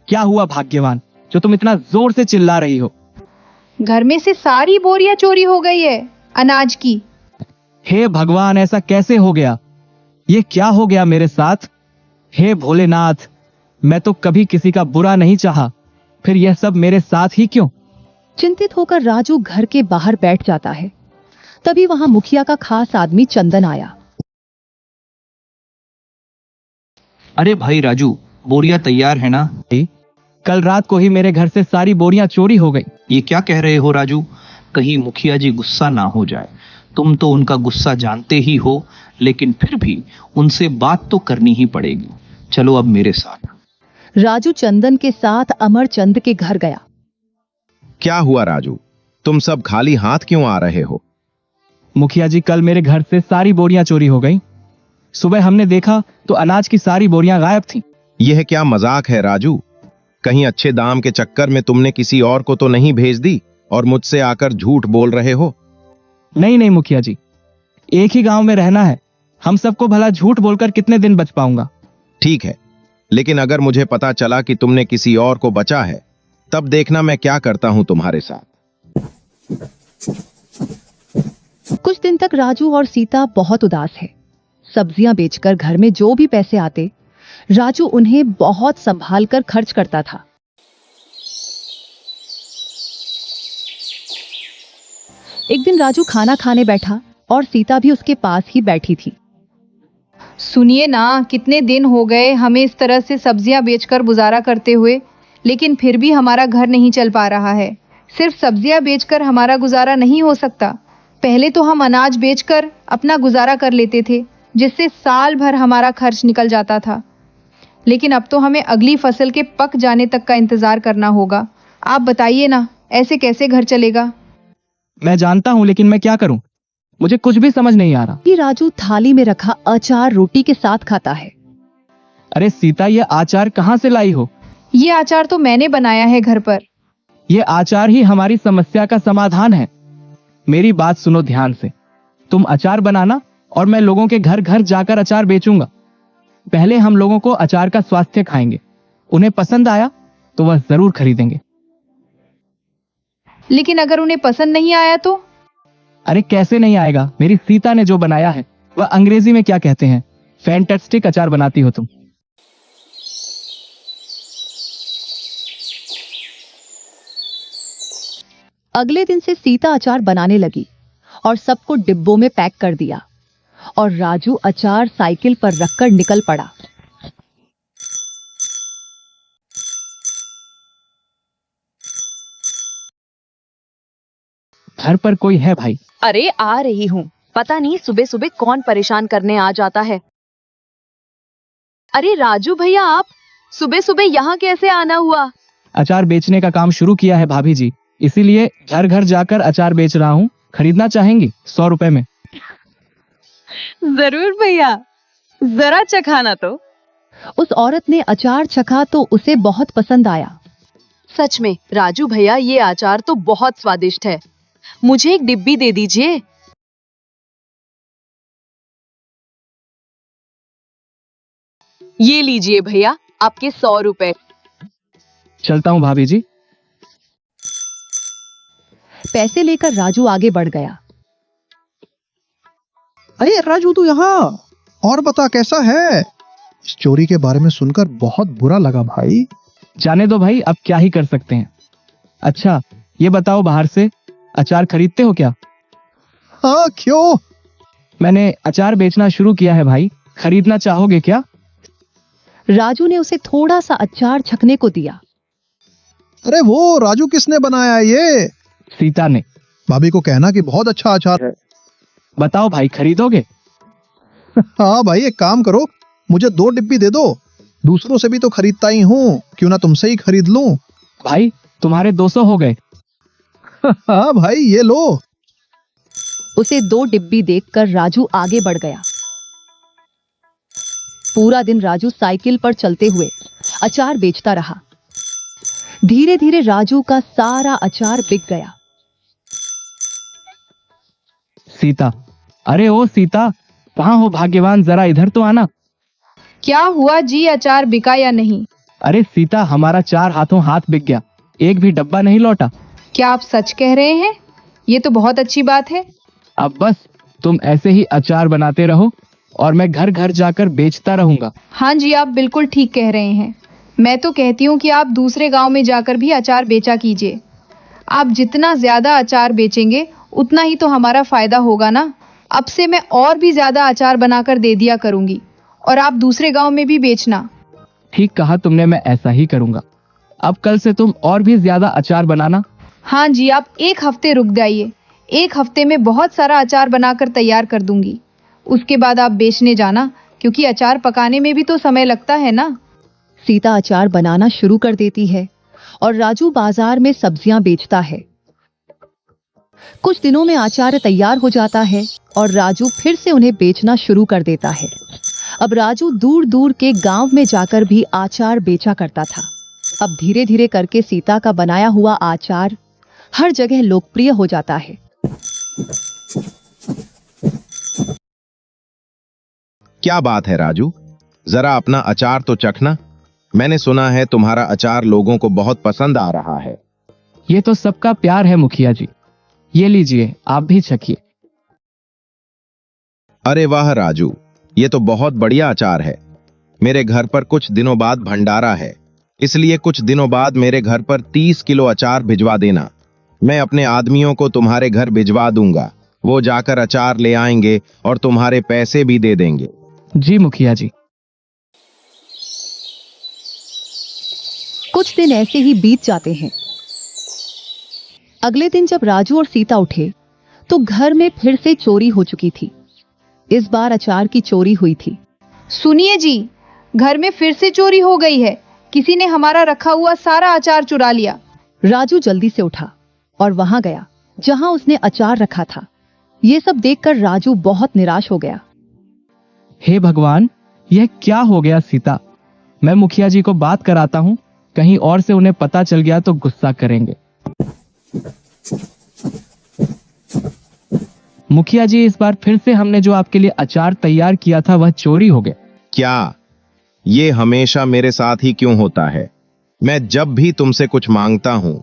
Speaker 17: क्या हुआ भाग्यवान, जो तुम इतना जोर से चिल्ला रही हो?
Speaker 7: घर में से सारी बोरियां चोरी हो गई है, अनाज की।
Speaker 17: हे भगवान, ऐसा कैसे हो गया? ये क्या हो गया मेरे साथ? हे भोलेनाथ, मैं तो कभी किसी का बुरा नहीं चाहा, फिर यह सब मेरे साथ ही क्यों?
Speaker 16: चिंतित होकर राजू घर के बाहर बैठ जाता है। तभी वहां मुखिया का खास आदमी चंदन आया।
Speaker 21: अरे भाई राजू, बोरियां तैयार है ना?
Speaker 17: कल रात को ही मेरे घर से सारी बोरियां चोरी हो गई।
Speaker 21: ये क्या कह रहे हो राजू? कहीं मुखिया जी गुस्सा ना हो जाए। तुम तो उनका गुस्सा जानते ही हो, लेकिन फिर भी उनसे बात तो करनी ही पड़ेगी। चलो अब मेरे साथ।
Speaker 16: राजू चंदन के साथ अमरचंद के घर गया।
Speaker 18: क्या हुआ राजू, तुम सब खाली हाथ क्यों आ रहे हो?
Speaker 17: मुखिया जी, कल मेरे घर से सारी बोरियां चोरी हो गई। सुबह हमने देखा तो अनाज की सारी बोरियां गायब थीं।
Speaker 18: यह क्या मजाक है राजू? कहीं अच्छे दाम के चक्कर में तुमने किसी और को तो नहीं भेज दी और मुझसे आकर झूठ बोल रहे हो?
Speaker 17: नहीं नहीं मुखिया जी, एक ही गांव में रहना है, हम सबको भला झूठ बोलकर कितने दिन बच पाऊंगा।
Speaker 18: ठीक है, लेकिन अगर मुझे पता चला कि तुमने किसी और को बचा है, तब देखना मैं क्या करता हूं तुम्हारे साथ।
Speaker 16: कुछ दिन तक राजू और सीता बहुत उदास है। सब्जियां बेचकर घर में जो भी पैसे आते, राजू उन्हें बहुत संभाल कर खर्च करता था। एक दिन राजू खाना खाने बैठा और सीता भी उसके पास ही बैठी थी।
Speaker 7: सुनिए ना, कितने दिन हो गए हमें इस तरह से सब्जियां बेचकर गुजारा करते हुए, लेकिन फिर भी हमारा घर नहीं चल पा रहा है। सिर्फ सब्जियां बेचकर हमारा गुजारा नहीं हो सकता। पहले तो हम अनाज बेचकर अपना गुजारा कर लेते थे, जिससे साल भर हमारा खर्च निकल जाता था, लेकिन अब तो हमें अगली फसल के पक जाने तक का इंतजार करना होगा। आप बताइए ना, ऐसे कैसे घर चलेगा?
Speaker 17: मैं जानता हूँ, लेकिन मैं क्या करूँ? मुझे कुछ भी समझ नहीं आ रहा।
Speaker 16: कि राजू थाली में रखा अचार रोटी के साथ खाता है।
Speaker 17: अरे सीता, ये आचार कहाँ से लाई हो?
Speaker 7: ये आचार तो मैंने बनाया है घर पर।
Speaker 17: ये आचार ही हमारी समस्या का समाधान है। मेरी बात सुनो ध्यान से। तुम अचार बनाना और मैं लोगों के घर घर जाकर अचार बेचूंगा। पहले हम लोगों को अचार का स्वास्थ्य खाएंगे, उन्हें पसंद आया तो वह जरूर खरीदेंगे।
Speaker 7: लेकिन अगर उन्हें पसंद नहीं आया तो?
Speaker 17: अरे कैसे नहीं आएगा? मेरी सीता ने जो बनाया है वह अंग्रेजी में क्या कहते हैं, फैंटास्टिक अचार बनाती हो तुम।
Speaker 16: अगले दिन से सीता अचार बनाने लगी और सबको डिब्बों में पैक कर दिया और राजू अचार साइकिल पर रखकर निकल पड़ा।
Speaker 17: घर पर कोई है भाई?
Speaker 19: अरे आ रही हूँ। पता नहीं सुबह सुबह कौन परेशान करने आ जाता है। अरे राजू भैया, आप सुबह सुबह यहाँ कैसे आना हुआ?
Speaker 17: अचार बेचने का काम शुरू किया है भाभी जी, इसीलिए घर घर जाकर अचार बेच रहा हूँ। खरीदना चाहेंगी 100 रुपए में?
Speaker 19: जरूर भैया, जरा चखाना तो।
Speaker 16: उस औरत ने अचार चखा तो उसे बहुत पसंद आया।
Speaker 19: सच में राजू भैया, ये अचार तो बहुत स्वादिष्ट है। मुझे एक डिब्बी दे दीजिए। ये लीजिए भैया, आपके 100 रुपए।
Speaker 17: चलता हूँ भाभी जी।
Speaker 16: पैसे लेकर राजू आगे बढ़ गया।
Speaker 6: अरे राजू, तू यहाँ और बता, कैसा है? इस चोरी के बारे में सुनकर बहुत बुरा लगा भाई।
Speaker 17: जाने दो भाई, अब क्या ही कर सकते हैं। अच्छा ये बताओ, बाहर से अचार खरीदते हो क्या?
Speaker 6: हाँ, क्यों?
Speaker 17: मैंने अचार बेचना शुरू किया है भाई, खरीदना चाहोगे क्या?
Speaker 16: राजू ने उसे थोड़ा सा अचार छकने को दिया।
Speaker 6: अरे वो राजू किसने बनाया ये?
Speaker 17: सीता ने।
Speaker 6: भाभी को कहना कि बहुत अच्छा अचार है।
Speaker 17: बताओ भाई, खरीदोगे?
Speaker 6: हाँ भाई, एक काम करो, मुझे 2 डिब्बी दे दो। दूसरों से भी तो खरीदता ही हूँ, क्यों ना तुमसे ही खरीद लूं।
Speaker 17: भाई तुम्हारे 200 हो गए।
Speaker 6: हाँ भाई, ये लो।
Speaker 16: उसे 2 डिब्बी देखकर राजू आगे बढ़ गया। पूरा दिन राजू साइकिल पर चलते हुए अचार बेचता रहा। धीरे धीरे राजू का सारा अचार बिक गया।
Speaker 17: सीता, अरे ओ सीता, कहाँ हो भाग्यवान, जरा इधर तो आना।
Speaker 7: क्या हुआ जी, अचार बिका या नहीं?
Speaker 17: अरे सीता, हमारा 4 हाथों हाथ बिक गया, एक भी डब्बा नहीं लौटा।
Speaker 7: क्या आप सच कह रहे हैं? ये तो बहुत अच्छी बात है।
Speaker 17: अब बस तुम ऐसे ही अचार बनाते रहो और मैं घर घर जाकर बेचता रहूंगा।
Speaker 7: हाँ जी, आप बिल्कुल ठीक कह रहे हैं। मैं तो कहती हूँ कि आप दूसरे गांव में जाकर भी अचार बेचा कीजिए। आप जितना ज्यादा अचार बेचेंगे उतना ही तो हमारा फायदा होगा ना। अब से मैं और भी ज्यादा अचार बनाकर दे दिया करूंगी और आप दूसरे गांव में भी बेचना।
Speaker 17: ठीक कहा तुमने, मैं ऐसा ही करूंगा। अब कल से तुम और भी ज्यादा अचार बनाना।
Speaker 7: हाँ जी, आप 1 हफ्ते रुक जाइए। 1 हफ्ते में बहुत सारा अचार बनाकर तैयार कर दूंगी। उसके बाद आप बेचने जाना, क्योंकि अचार पकाने में भी तो समय लगता है ना।
Speaker 16: सीता अचार बनाना शुरू कर देती है और राजू बाजार में सब्जियां बेचता है। कुछ दिनों में अचार तैयार हो जाता है और राजू फिर से उन्हें बेचना शुरू कर देता है। अब राजू दूर दूर के गांव में जाकर भी अचार बेचा करता था। अब धीरे धीरे करके सीता का बनाया हुआ अचार हर जगह लोकप्रिय हो जाता है।
Speaker 18: क्या बात है राजू, जरा अपना अचार तो चखना। मैंने सुना है तुम्हारा अचार लोगों को बहुत पसंद आ रहा है।
Speaker 17: ये तो सबका प्यार है मुखिया जी, ये लीजिए, आप भी चखिए।
Speaker 18: अरे वाह राजू, ये तो बहुत बढ़िया अचार है। मेरे घर पर कुछ दिनों बाद भंडारा है, इसलिए कुछ दिनों बाद मेरे घर पर 30 किलो अचार भिजवा देना। मैं अपने आदमियों को तुम्हारे घर भिजवा दूंगा, वो जाकर अचार ले आएंगे और तुम्हारे पैसे भी दे देंगे।
Speaker 17: जी मुखिया जी।
Speaker 16: कुछ दिन ऐसे ही बीत जाते हैं। अगले दिन जब राजू और सीता उठे तो घर में फिर से चोरी हो चुकी थी। इस बार अचार की चोरी हुई थी।
Speaker 7: सुनिए जी, घर में फिर से चोरी हो गई है। किसी ने हमारा रखा हुआ सारा अचार चुरा लिया।
Speaker 16: राजू जल्दी से उठा और वहां गया जहां उसने अचार रखा था। ये सब देखकर राजू बहुत निराश हो गया।
Speaker 17: हे भगवान, यह क्या हो गया सीता? मैं मुखिया जी को बात कराता हूँ, कहीं और से उन्हें पता चल गया तो गुस्सा करेंगे। मुखिया जी, इस बार फिर से हमने जो आपके लिए अचार तैयार किया था वह चोरी हो गया।
Speaker 18: क्या ये हमेशा मेरे साथ ही क्यों होता है? मैं जब भी तुमसे कुछ मांगता हूं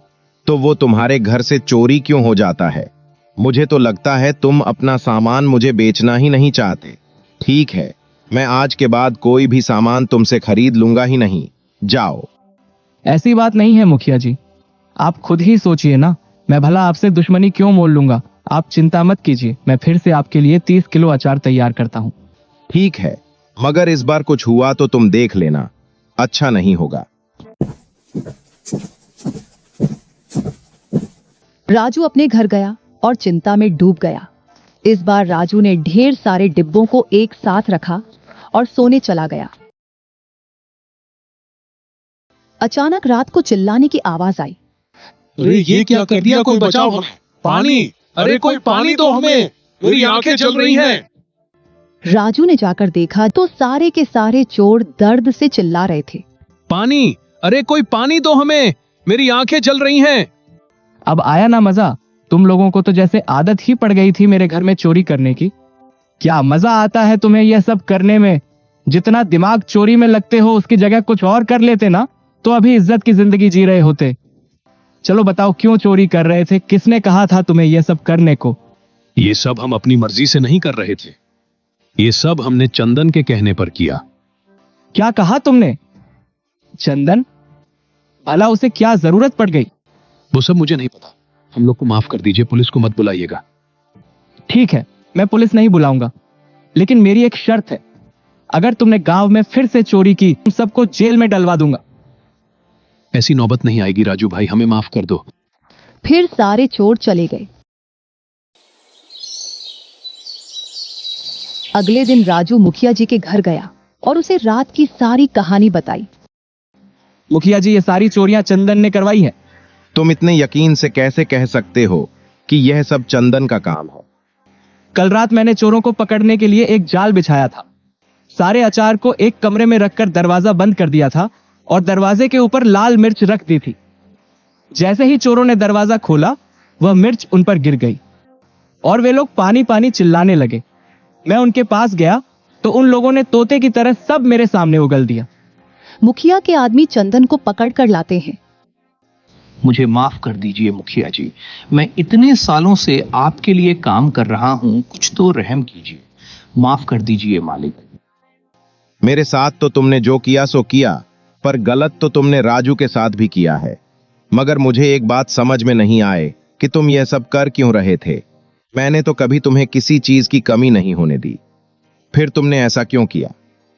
Speaker 18: तो वो तुम्हारे घर से चोरी क्यों हो जाता है? मुझे तो लगता है तुम अपना सामान मुझे बेचना ही नहीं चाहते। ठीक है, मैं आज के बाद कोई भी सामान तुमसे खरीद लूंगा ही नहीं। जाओ।
Speaker 17: ऐसी बात नहीं है मुखिया जी, आप खुद ही सोचिए ना, मैं भला आपसे दुश्मनी क्यों मोल लूंगा। आप चिंता मत कीजिए, मैं फिर से आपके लिए 30 किलो अचार तैयार करता हूँ।
Speaker 18: ठीक है, मगर इस बार कुछ हुआ तो तुम देख लेना, अच्छा नहीं होगा।
Speaker 16: राजू अपने घर गया और चिंता में डूब गया। इस बार राजू ने ढेर सारे डिब्बों को एक साथ रखा और सोने चला गया। अचानक रात को चिल्लाने की आवाज आई।
Speaker 11: अरे ये क्या कर दिया? कोई बचाओ हमें! पानी! अरे कोई पानी दो हमें! मेरी आंखें जल रही हैं।
Speaker 16: राजू ने जाकर देखा तो सारे के सारे चोर दर्द से चिल्ला रहे थे।
Speaker 8: पानी! अरे कोई पानी दो हमें, मेरी आंखें जल रही हैं।
Speaker 17: अब आया ना मजा? तुम लोगों को तो जैसे आदत ही पड़ गई थी मेरे घर में चोरी करने की। क्या मजा आता है तुम्हें यह सब करने में? जितना दिमाग चोरी में लगते हो उसकी जगह कुछ और कर लेते ना तो अभी इज्जत की जिंदगी जी रहे होते। चलो बताओ, क्यों चोरी कर रहे थे? किसने कहा था तुम्हें यह सब करने को?
Speaker 8: ये सब हम अपनी मर्जी से नहीं कर रहे थे, ये सब हमने चंदन के कहने पर किया।
Speaker 17: क्या कहा तुमने? चंदन? भला उसे क्या जरूरत पड़ गई?
Speaker 8: वो सब मुझे नहीं पता, हम लोग को माफ कर दीजिए, पुलिस को मत बुलाइएगा।
Speaker 17: ठीक है, मैं पुलिस नहीं बुलाऊंगा, लेकिन मेरी एक शर्त है। अगर तुमने गांव में फिर से चोरी की, तुम सबको जेल में डलवा दूंगा।
Speaker 8: ऐसी नौबत नहीं आएगी राजू भाई, हमें माफ कर दो।
Speaker 16: फिर सारे चोर चले गए। अगले दिन राजू मुखिया जी के घर गया और उसे रात की सारी कहानी बताई।
Speaker 17: मुखिया जी, ये सारी चोरियां चंदन ने करवाई है।
Speaker 18: तुम इतने यकीन से कैसे कह सकते हो कि यह सब चंदन का काम है?
Speaker 17: कल रात मैंने चोरों को पकड़ने के लिए एक जाल बिछाया था। सारे अचार को एक कमरे में रखकर दरवाजा बंद कर दिया था और दरवाजे के ऊपर लाल मिर्च रख दी थी। जैसे ही चोरों ने दरवाजा खोला, वह मिर्च उन पर गिर गई और वे लोग पानी पानी चिल्लाने लगे। मैं उनके पास गया तो उन लोगों ने तोते की तरह सब मेरे सामने उगल दिया।
Speaker 16: मुखिया के आदमी चंदन को पकड़ कर लाते हैं।
Speaker 21: मुझे माफ कर दीजिए मुखिया जी, मैं इतने सालों से आपके लिए काम कर रहा हूं, कुछ तो रहम कीजिए। माफ कर दीजिए मालिक।
Speaker 18: मेरे साथ तो तुमने जो किया सो किया, पर गलत तो तुमने राजू के साथ भी किया है। मगर मुझे एक बात समझ में नहीं आए कि तुम यह सब कर क्यों रहे थे। मैंने तो कभी तुम्हें किसी चीज की कमी नहीं होने दी, फिर तुमने ऐसा क्यों किया?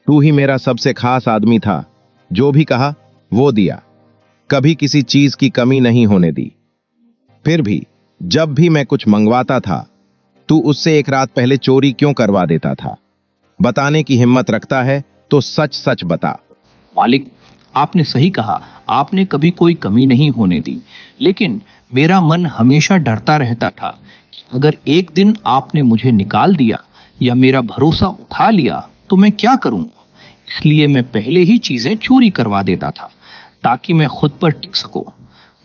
Speaker 18: तू ही मेरा सबसे खास आदमी था, जो भी कहा वो दिया, कभी किसी चीज की कमी नहीं होने दी। फिर भी जब भी मैं कुछ मंगवाता था, तू उससे एक रात पहले चोरी क्यों करवा देता था? बताने की हिम्मत रखता है तो सच सच बता।
Speaker 21: मालिक, आपने सही कहा, आपने कभी कोई कमी नहीं होने दी, लेकिन मेरा मन हमेशा डरता रहता था कि अगर एक दिन आपने मुझे निकाल दिया या मेरा भरोसा उठा लिया तो मैं क्या करूंगा। इसलिए मैं पहले ही चीजें चोरी करवा देता था ताकि मैं खुद पर टिक सकूं।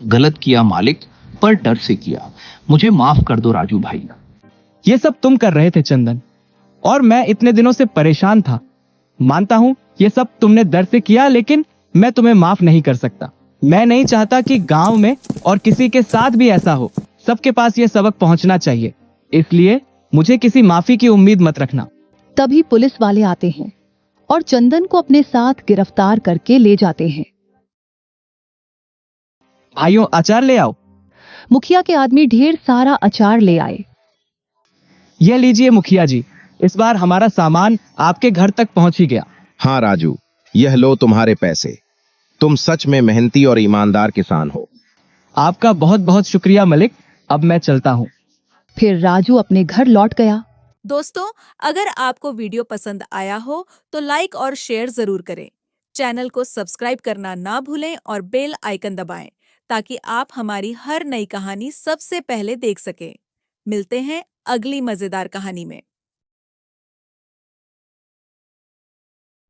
Speaker 21: गलत किया मालिक, पर डर से किया। मुझे माफ कर दो राजू भाई।
Speaker 17: ये सब तुम कर रहे थे चंदन, और मैं इतने दिनों से परेशान था। मानता हूं ये सब तुमने डर से किया, लेकिन मैं तुम्हें माफ नहीं कर सकता। मैं नहीं चाहता कि गांव में और किसी के साथ भी ऐसा हो। सबके पास ये सबक पहुंचना चाहिए, इसलिए मुझे किसी माफी की उम्मीद मत रखना।
Speaker 16: तभी पुलिस वाले आते हैं और चंदन को अपने साथ गिरफ्तार करके ले जाते हैं।
Speaker 17: भाइयों, अचार ले आओ।
Speaker 16: मुखिया के आदमी ढेर सारा अचार ले आए।
Speaker 17: ये लीजिए मुखिया जी, इस बार हमारा सामान आपके घर तक पहुंच ही गया।
Speaker 18: हाँ राजू, यह लो तुम्हारे पैसे। तुम सच में मेहनती और ईमानदार किसान हो।
Speaker 17: आपका बहुत बहुत शुक्रिया मलिक, अब मैं चलता हूँ।
Speaker 16: फिर राजू अपने घर लौट गया।
Speaker 9: दोस्तों, अगर आपको वीडियो पसंद आया हो तो लाइक और शेयर जरूर करें। चैनल को सब्सक्राइब करना ना भूलें और बेल आइकन दबाएं ताकि आप हमारी हर नई कहानी सबसे पहले देख सकें। मिलते हैं अगली मजेदार कहानी में।